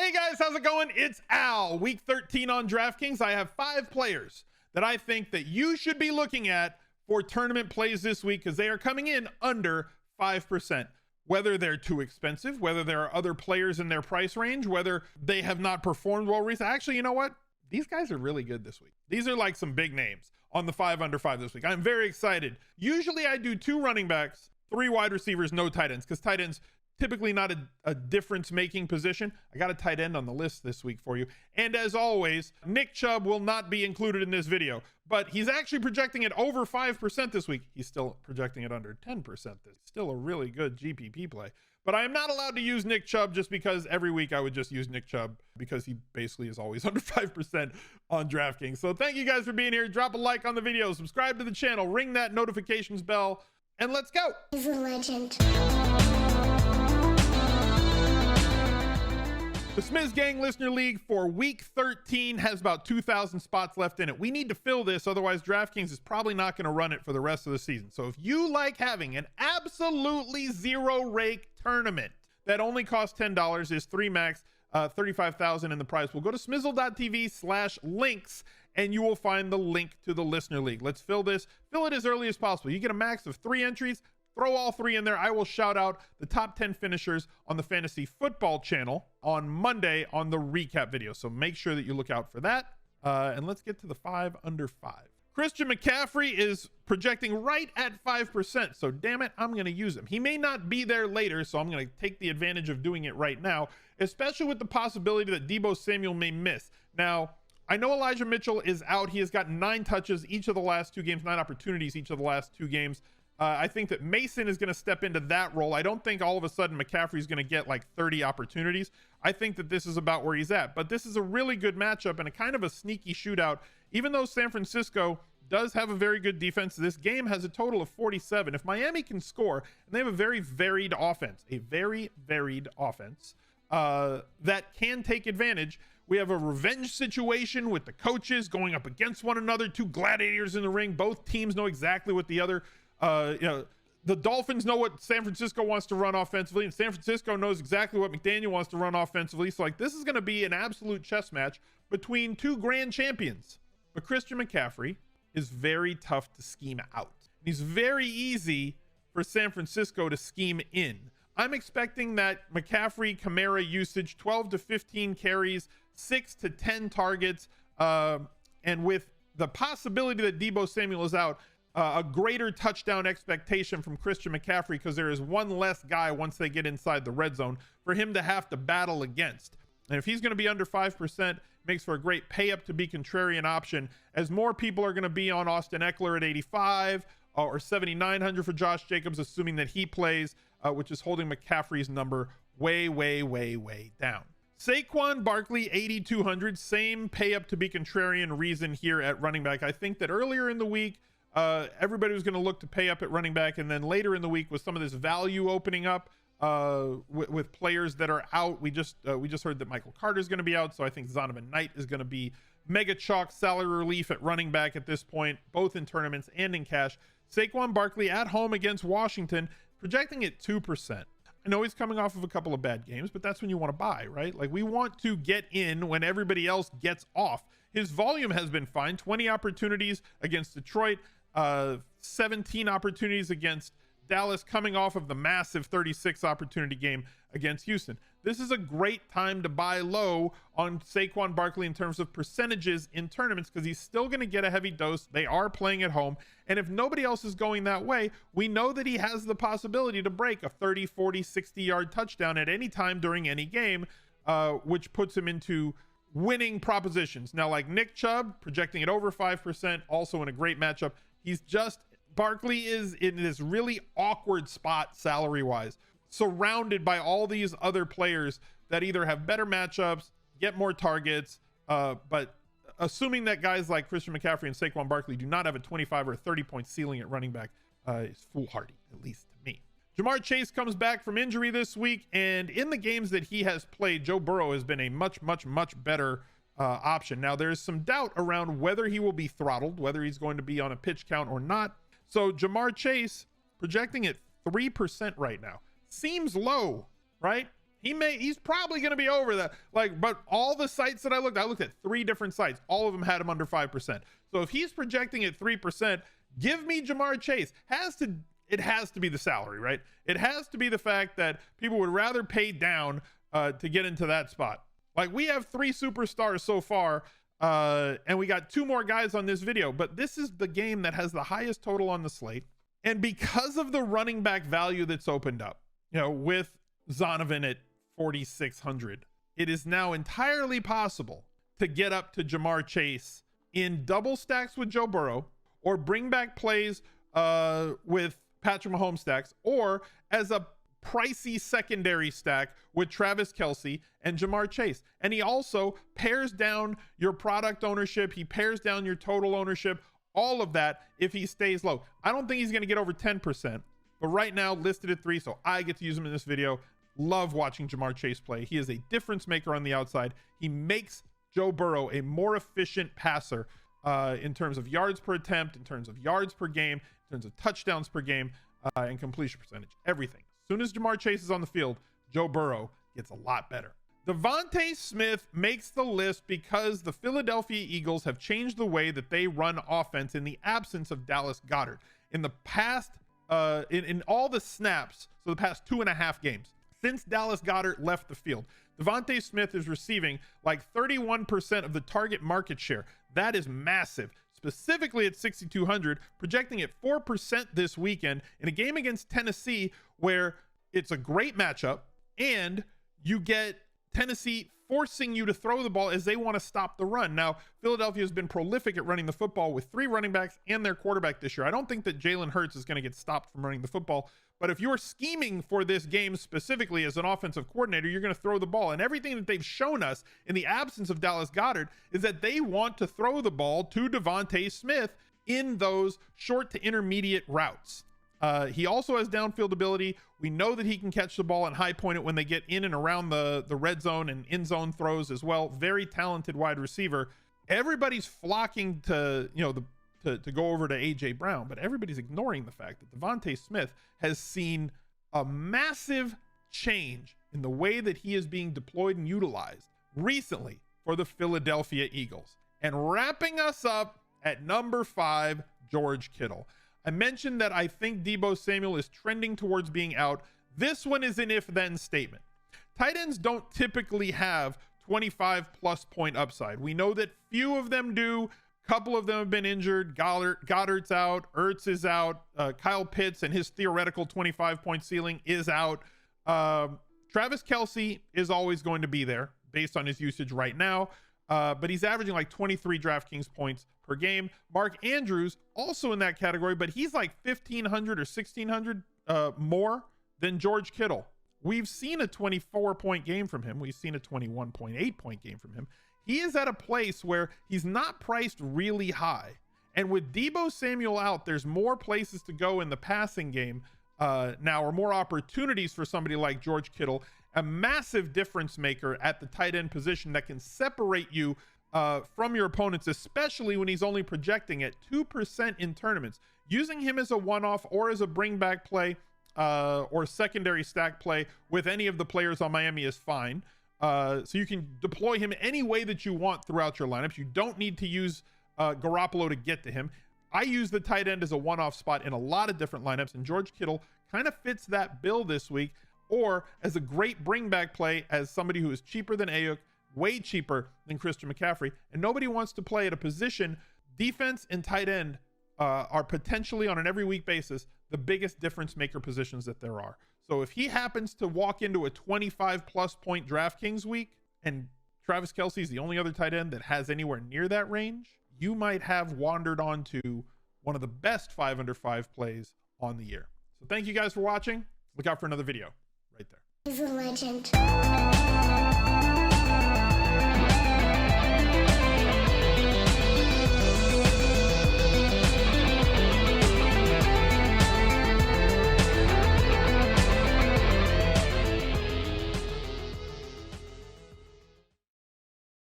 Hey guys, how's it going? It's Al. Week 13 on DraftKings. I have 5 players that I think that you should be looking at for tournament plays this week because they are coming in under 5%. Whether they're too expensive, whether there are other players in their price range, whether they have not performed well recently. Actually, you know what? These guys are really good this week. These are like some big names on the 5 under 5 this week. I'm very excited. Usually I do 2 running backs, 3 wide receivers, no tight ends, because tight ends typically not a difference making position. I got a tight end on the list this week for you. And as always, Nick Chubb will not be included in this video, but he's actually projecting it over 5% this week. He's still projecting it under 10%. This still a really good GPP play, but I am not allowed to use Nick Chubb just because every week I would just use Nick Chubb because he basically is always under 5% on DraftKings. So thank you guys for being here. Drop a like on the video, subscribe to the channel, ring that notifications bell, and let's go. He's a legend. The Smiz Gang Listener League for week 13 has about 2,000 spots left in it. We need to fill this, otherwise DraftKings is probably not going to run it for the rest of the season. So if you like having an absolutely zero rake tournament that only costs $10, is 3 max, 35,000 in the prize, we'll go to smizzle.tv/links and you will find the link to the Listener League. Let's fill this. Fill it as early as possible. You get a max of 3 entries. Throw all 3 in there. I will shout out the top 10 finishers on the Fantasy Football channel on Monday on the recap video. So make sure that you look out for that. And let's get to the 5 under 5. Christian McCaffrey is projecting right at 5%. So damn it, I'm going to use him. He may not be there later, so I'm going to take the advantage of doing it right now, especially with the possibility that Deebo Samuel may miss. Now, I know Elijah Mitchell is out. He has gotten 9 touches each of the last 2 games, 9 opportunities each of the last 2 games. I think that Mason is going to step into that role. I don't think all of a sudden McCaffrey is going to get like 30 opportunities. I think that this is about where he's at. But this is a really good matchup and a kind of a sneaky shootout. Even though San Francisco does have a very good defense, this game has a total of 47. If Miami can score, and they have a very varied offense, that can take advantage. We have a revenge situation with the coaches going up against one another, 2 gladiators in the ring. Both teams know exactly what the other the Dolphins know what San Francisco wants to run offensively, and San Francisco knows exactly what McDaniel wants to run offensively. So like, this is going to be an absolute chess match between 2 grand champions. But Christian McCaffrey is very tough to scheme out. He's very easy for San Francisco to scheme in. I'm expecting that McCaffrey Kamara usage, 12 to 15 carries, 6 to 10 targets, and with the possibility that Deebo Samuel is out, a greater touchdown expectation from Christian McCaffrey because there is one less guy once they get inside the red zone for him to have to battle against. And if he's going to be under 5%, makes for a great pay up to be contrarian option, as more people are going to be on Austin Eckler at 85 or 7,900 for Josh Jacobs, assuming that he plays, which is holding McCaffrey's number way down. Saquon Barkley 8,200, same pay up to be contrarian reason here at running back. I think that earlier in the week, everybody was going to look to pay up at running back, and then later in the week with some of this value opening up with players that are out, we just heard that Michael Carter is going to be out, so I think Zonovan Knight is going to be mega chalk salary relief at running back at this point, both in tournaments and in cash. Saquon Barkley at home against Washington, projecting at 2%. I know he's coming off of a couple of bad games, but that's when you want to buy, right? Like, we want to get in when everybody else gets off. His volume has been fine. 20 opportunities against Detroit, 17 opportunities against Dallas, coming off of the massive 36 opportunity game against Houston. This is a great time to buy low on Saquon Barkley in terms of percentages in tournaments because he's still going to get a heavy dose. They are playing at home. And if nobody else is going that way, we know that he has the possibility to break a 30, 40, 60-yard touchdown at any time during any game, which puts him into winning propositions. Now, like Nick Chubb, projecting it over 5%, also in a great matchup. Barkley is in this really awkward spot salary-wise, surrounded by all these other players that either have better matchups, get more targets, but assuming that guys like Christian McCaffrey and Saquon Barkley do not have a 25 or 30-point ceiling at running back, is foolhardy, at least to me. Jamar Chase comes back from injury this week, and in the games that he has played, Joe Burrow has been a much better option. Now, there's some doubt around whether he will be throttled, whether he's going to be on a pitch count or not. So Jamar Chase projecting at 3% right now. Seems low, right? He's probably going to be over that. Like, but all the sites that I looked at 3 different sites. All of them had him under 5%. So if he's projecting at 3%, give me Jamar Chase. It has to be the salary, right? It has to be the fact that people would rather pay down to get into that spot. Like, we have 3 superstars so far, and we got 2 more guys on this video, but this is the game that has the highest total on the slate. And because of the running back value that's opened up, with Zonovan at 4,600, it is now entirely possible to get up to Jamar Chase in double stacks with Joe Burrow, or bring back plays with Patrick Mahomes stacks, or as a pricey secondary stack with Travis Kelce and Jamar Chase. And he also pares down your product ownership. He pares down your total ownership, all of that if he stays low. I don't think he's going to get over 10%, but right now listed at 3, so I get to use him in this video. Love watching Jamar Chase play. He is a difference maker on the outside. He makes Joe Burrow a more efficient passer in terms of yards per attempt, in terms of yards per game, in terms of touchdowns per game, and completion percentage, everything. As soon as Jamar Chase is on the field, Joe Burrow gets a lot better. DeVonta Smith makes the list because the Philadelphia Eagles have changed the way that they run offense in the absence of Dallas Goedert. In the past, in all the snaps, so the past 2.5 games, since Dallas Goedert left the field, DeVonta Smith is receiving like 31% of the target market share. That is massive. Specifically at 6,200, projecting at 4% this weekend in a game against Tennessee where it's a great matchup and you get Tennessee forcing you to throw the ball as they want to stop the run. Now, Philadelphia has been prolific at running the football with 3 running backs and their quarterback this year. I don't think that Jalen Hurts is going to get stopped from running the football, but if you're scheming for this game specifically as an offensive coordinator, you're going to throw the ball. And everything that they've shown us in the absence of Dallas Goedert is that they want to throw the ball to DeVonta Smith in those short to intermediate routes. He also has downfield ability. We know that he can catch the ball and high point it when they get in and around the red zone and in zone throws as well. Very talented wide receiver. Everybody's flocking to, to go over to AJ Brown, but everybody's ignoring the fact that DeVonta Smith has seen a massive change in the way that he is being deployed and utilized recently for the Philadelphia Eagles. And wrapping us up at number 5, George Kittle. I mentioned that I think Deebo Samuel is trending towards being out. This one is an if-then statement. Tight ends don't typically have 25+ point upside. We know that few of them do. Couple of them have been injured. Goddard's out. Ertz is out. Kyle Pitts and his theoretical 25-point ceiling is out. Travis Kelce is always going to be there based on his usage right now. But he's averaging like 23 DraftKings points per game. Mark Andrews also in that category, but he's like 1,500 or 1,600 more than George Kittle. We've seen a 24-point game from him. We've seen a 21.8-point game from him. He is at a place where he's not priced really high. And with Deebo Samuel out, there's more places to go in the passing game now, or more opportunities for somebody like George Kittle, a massive difference maker at the tight end position that can separate you from your opponents, especially when he's only projecting at 2% in tournaments. Using him as a one-off or as a bring-back play or secondary stack play with any of the players on Miami is fine. So you can deploy him any way that you want throughout your lineups. You don't need to use Garoppolo to get to him. I use the tight end as a one-off spot in a lot of different lineups, and George Kittle kind of fits that bill this week, or as a great bring-back play as somebody who is cheaper than Ayuk, way cheaper than Christian McCaffrey, and nobody wants to play at a position. Defense and tight end are potentially on an every-week basis the biggest difference maker positions that there are. So if he happens to walk into a 25+ point DraftKings week and Travis Kelce is the only other tight end that has anywhere near that range, you might have wandered onto one of the best 5 under 5 plays on the year. So thank you guys for watching. Look out for another video right there. He's a legend.